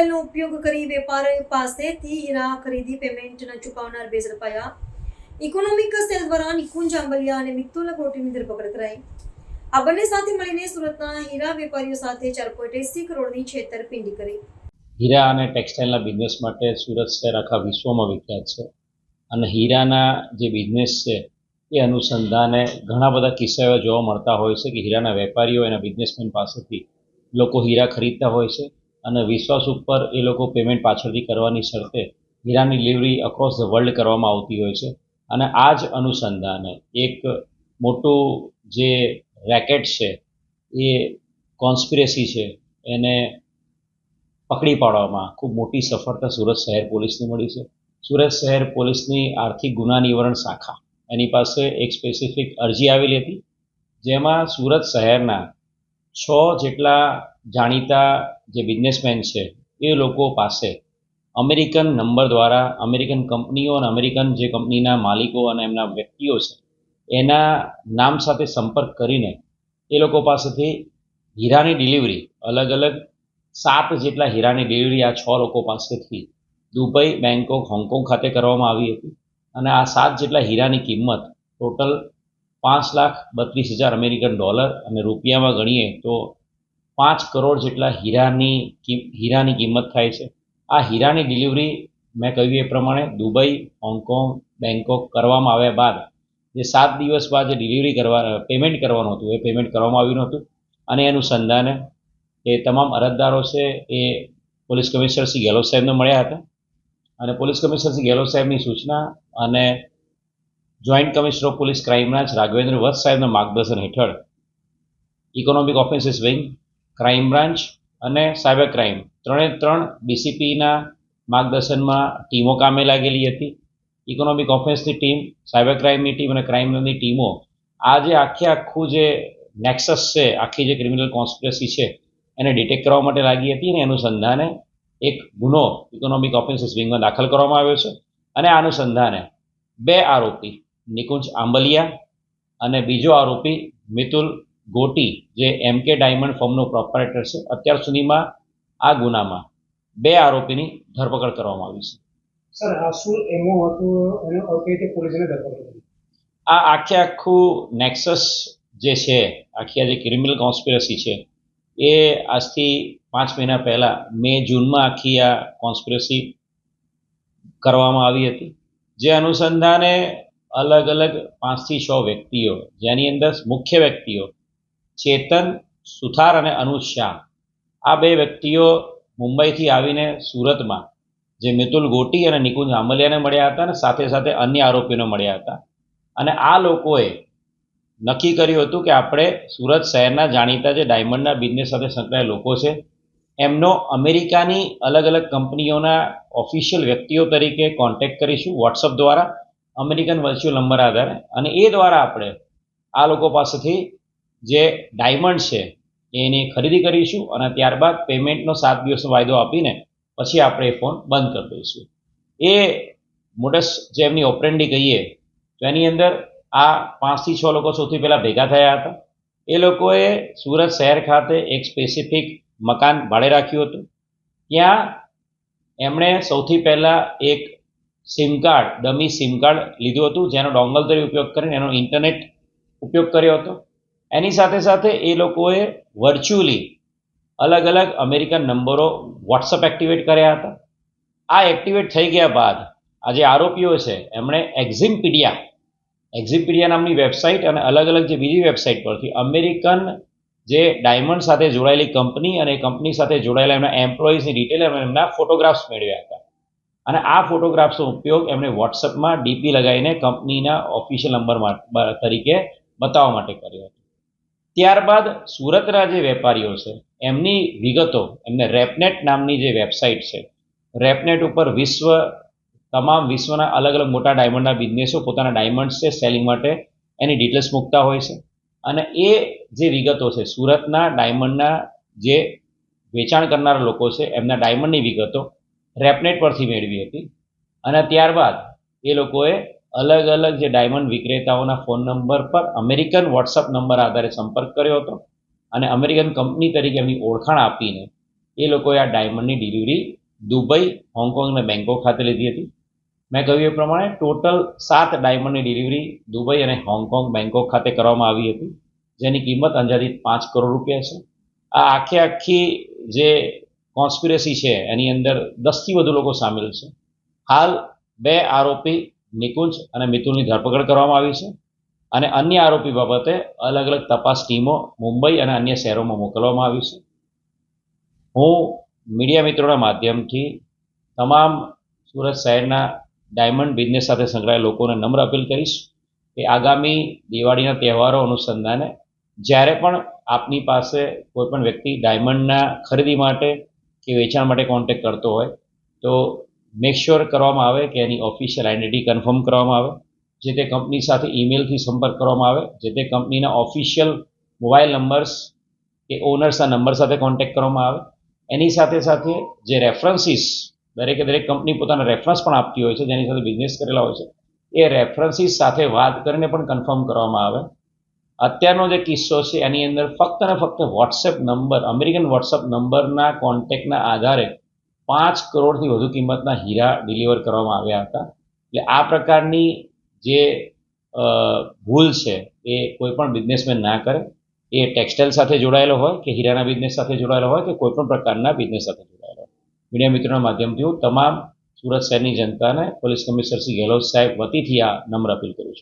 મોબાઈલનો ઉપયોગ કરી વેપારી પાસેથી હીરા ખરીદી પેમેન્ટ ન ચૂકવનાર 2 ઝડપાયા. ઇકોનોમિક સેલ દ્વારા નિકુંજ આંબલિયા અને મિતુલ ગોટીની ધરપકડ કરાઈ. આ બંને સાથે મળીને સુરતના હીરા વેપારીઓ સાથે 4.80 કરોડની છેતરપિંડી કરી. હીરા અને ટેક્સટાઇલના બિઝનેસ માટે સુરત શહેર આખા વિશ્વમાં વિખ્યાત છે અને હીરાના જે બિઝનેસ છે એ અનુસંધાને ઘણા બધા કિસ્સા એવા જોવા મળતા હોય છે કે હીરાના વેપારીઓ એના બિઝનેસમેન પાસેથી લોકો હીરા ખરીદતા હોય છે અને વિશ્વાસ ઉપર એ લોકો પેમેન્ટ પાછળથી કરવાની શરતે હીરાની ડિલિવરી અક્રોસ ધ વર્લ્ડ કરવામાં આવતી હોય છે. અને આ જ અનુસંધાને એક મોટું જે રેકેટ છે એ કોન્સ્પિરેસી છે એને પકડી પાડવામાં ખૂબ મોટી સફળતા સુરત શહેર પોલીસને મળી છે. સુરત શહેર પોલીસની આર્થિક ગુના નિવારણ શાખા એની પાસે એક સ્પેસિફિક અરજી આવેલી હતી, જેમાં સુરત શહેરના 6 જેટલા જાણીતા જે બિઝનેસમેન છે એ લોકો પાસે અમેરિકન નંબર દ્વારા અમેરિકન કંપનીઓ અને અમેરિકન જે કંપનીના માલિકો અને એમના વ્યક્તિઓ છે એના નામ સાથે સંપર્ક કરીને એ લોકો પાસેથી હીરાની ડિલિવરી અલગ અલગ 7 જેટલા હીરાની ડિલિવરી આ 6 લોકો પાસેથી દુબઈ, બેંકોક, હોંગકોંગ ખાતે કરવામાં આવી હતી. અને આ 7 જેટલા હીરાની કિંમત ટોટલ $5,32,000 અમેરિકન ડોલર અને રૂપિયામાં ગણીએ તો 5 કરોડ જેટલા હીરાની કિંમત થાય છે. આ હીરાની ડિલિવરી મેં કહ્યું એ પ્રમાણે દુબઈ, હોંગકોંગ, બેંકોક કરવામાં આવ્યા બાદ જે 7 દિવસ બાદ જે ડિલિવરી પેમેન્ટ કરવાનું હતું એ પેમેન્ટ કરવામાં આવ્યું નહોતું. અને એનું સંધાને એ તમામ અરજદારો છે એ પોલીસ કમિશનર શ્રી ગેહલોત સાહેબને મળ્યા હતા અને પોલીસ કમિશનર શ્રી ગેહલોત સાહેબની સૂચના અને joint commissioner of police crime branch Raghavendra Vats સાહેબના માર્ગદર્શન હેઠળ economic offences wing, crime branch અને સાયબર ક્રાઇમ 3 ડીસીપીના માર્ગદર્શનમાં ટીમો કામે લાગેલી હતી. ઇકોનોમિક ઓફેન્સની ટીમ, સાયબર ક્રાઇમની ટીમ અને ક્રાઇમની ટીમો આ જે આખું જે નેક્સસ છે, આખી જે ક્રિમિનલ કોન્સ્પિરસી છે એને ડિટેક્ટ કરવા માટે લાગી હતી. અને અનુસંધાને એક ગુનો ઇકોનોમિક ઓફેન્સીસ વિંગમાં દાખલ કરવામાં આવ્યો છે અને આ અનુસંધાને 2 આરોપી નિકુંજ આંબલિયા અને બીજો આરોપી મિતુલ ગોટી જે એમકે ડાયમંડ ફર્મનો પ્રોપરાઇટર છે, અત્યાર સુધીમાં આ ગુનામાં 2 આરોપીની ધરપકડ કરવામાં આવી છે. સર, આ શું એમો હતું એનો કઈ રીતે પોલીસને ધરપકડ કરી? આ આખું નેક્સસ જે છે, આખી આ જે ક્રિમિનલ કોન્સ્પિરસી છે એ આજથી 5 મહિના પહેલાં જૂનમાં આખી આ કોન્સ્પિરસી કરવામાં આવી હતી. જે અનુસંધાને અલગ અલગ 5 થી 6 વ્યક્તિઓ, જેની અંદર મુખ્ય વ્યક્તિઓ ચેતન સુથાર અને અનુજ શાહ, આ 2 વ્યક્તિઓ મુંબઈથી આવીને સુરતમાં જે મિતુલ ગોટી અને નિકુંજ આંબલિયાને મળ્યા હતા અને સાથે સાથે અન્ય આરોપીઓને મળ્યા હતા. અને આ લોકોએ નક્કી કર્યું હતું કે આપણે સુરત શહેરના જાણીતા જે ડાયમંડના બિઝનેસ સાથે સંકળાયેલા લોકો છે એમનો અમેરિકાની અલગ અલગ કંપનીઓના ઓફિશિયલ વ્યક્તિઓ તરીકે કોન્ટેક્ટ કરીશું વોટ્સઅપ દ્વારા, અમેરિકન વર્ચ્યુઅલ નંબર આધારે. અને એ દ્વારા આપણે આ લોકો પાસેથી જે ડાયમંડ છે એની ખરીદી કરીશું અને ત્યારબાદ પેમેન્ટનો 7 દિવસનો વાયદો આપીને પછી આપણે એ ફોન બંધ કરી દઈશું. એ મોડસ જે એમની ઓપરેન્ડી કહીએ તો એની અંદર આ 5 થી 6 લોકો સૌથી પહેલાં ભેગા થયા હતા. એ લોકોએ સુરત શહેર ખાતે એક સ્પેસિફિક મકાન ભાડે રાખ્યું હતું. ત્યાં એમણે સૌથી પહેલાં એક ડમી સિમ કાર્ડ લીધું હતું, જેનો ડોંગલ તરીકે ઉપયોગ કરીને એનો ઇન્ટરનેટ ઉપયોગ કર્યો હતો. એની સાથે સાથે એ લોકોએ વર્ચ્યુઅલી અલગ અલગ અમેરિકન નંબરો વોટ્સઅપ એક્ટિવેટ કર્યા હતા. આ એક્ટિવેટ થઈ ગયા બાદ આ જે આરોપીઓ છે એમણે એક્ઝિપિડિયા નામની વેબસાઇટ અને અલગ અલગ જે બીજી વેબસાઇટ પરથી અમેરિકન જે ડાયમંડ સાથે જોડાયેલી કંપની અને એ કંપની સાથે જોડાયેલા એમના એમ્પ્લોઈઝની ડિટેલ અને એમના ફોટોગ્રાફ્સ મેળવ્યા હતા. અને આ ફોટોગ્રાફ્સનો ઉપયોગ એમણે વોટ્સઅપમાં ડીપી લગાવીને કંપનીના ઓફિશિયલ નંબર તરીકે બતાવવા માટે કર્યો હતો. ત્યારબાદ સુરતના જે વેપારીઓ છે એમની વિગતો એમને રેપનેટ નામની જે વેબસાઇટ છે, રેપનેટ ઉપર તમામ વિશ્વના અલગ અલગ મોટા ડાયમંડના બિઝનેસો પોતાના ડાયમંડ્સ છે સેલિંગ માટે એની ડિટેલ્સ મૂકતા હોય છે. અને એ જે વિગતો છે સુરતના ડાયમંડના જે વેચાણ કરનારા લોકો છે એમના ડાયમંડની વિગતો રેપનેટ પરથી મેળવી હતી. અને ત્યારબાદ એ લોકોએ અલગ અલગ જે ડાયમંડ વિક્રેતાઓના ફોન નંબર પર અમેરિકન વોટ્સઅપ નંબર આધારે સંપર્ક કર્યો હતો અને અમેરિકન કંપની તરીકે એમની ઓળખાણ આપીને એ લોકોએ આ ડાયમંડની ડિલિવરી દુબઈ, હોંગકોંગ અને બેંકોક ખાતે લીધી હતી. મેં કહ્યું એ પ્રમાણે ટોટલ 7 ડાયમંડની ડિલિવરી દુબઈ અને હોંગકોંગ, બેંકોક ખાતે કરવામાં આવી હતી, જેની કિંમત અંદાજિત 5 કરોડ રૂપિયા છે. આ આખી જે કોન્સ્પિરસી છે એની અંદર 10થી વધુ લોકો સામેલ છે. હાલ 2 આરોપી નિકુંજ અને મિતુલની ધરપકડ કરવામાં આવી છે અને અન્ય આરોપી બાબતે અલગ અલગ તપાસ ટીમો મુંબઈ અને અન્ય શહેરોમાં મોકલવામાં આવી છે. હું મીડિયા મિત્રોના માધ્યમથી તમામ સુરત શહેરના ડાયમંડ બિઝનેસ સાથે સંકળાયેલા લોકોને નમ્ર અપીલ કરીશ કે આગામી દિવાળીના તહેવારો અનુસંધાને જ્યારે પણ આપની પાસે કોઈ પણ વ્યક્તિ ડાયમંડના ખરીદી માટે કે વેચાણ માટે કોન્ટેક્ટ કરતો હોય તો મેક શ્યોર કરવામાં આવે કે એની ઓફિશિયલ આઈડેન્ટિટી કન્ફર્મ કરવામાં આવે, જે તે કંપની સાથે ઈમેલથી સંપર્ક કરવામાં આવે, જે તે કંપનીના ઓફિશિયલ મોબાઈલ નંબર્સ કે ઓનર્સના નંબર સાથે કોન્ટેક્ટ કરવામાં આવે. એની સાથે સાથે જે રેફરન્સીસ દરેક કંપની પોતાના રેફરન્સ પણ આપતી હોય છે જેની સાથે બિઝનેસ કરેલા હોય છે, એ રેફરન્સીસ સાથે વાત કરીને પણ કન્ફર્મ કરવામાં આવે. અત્યારનો જે કિસ્સો છે એની અંદર ફક્ત અને ફક્ત વોટ્સએપ નંબર, અમેરિકન વોટ્સએપ નંબરના કોન્ટેક્ટના આધારે 5 કરોડથી વધુ કિંમતના હીરા ડિલિવર કરવામાં આવ્યા હતા. એટલે આ પ્રકારની જે ભૂલ છે એ કોઈ પણ બિઝનેસમેન ના કરે. એ ટેક્સટાઇલ સાથે જોડાયેલો હોય કે હીરાના બિઝનેસ સાથે જોડાયેલો હોય કે કોઈ પણ પ્રકારના બિઝનેસ સાથે જોડાયેલો હોય. મીડિયા મિત્રોના માધ્યમથી હું તમામ સુરત શહેરની જનતાને પોલીસ કમિશનર શ્રી ગેહલોત સાહેબ વતીથી આ નમ્ર અપીલ કરું છું.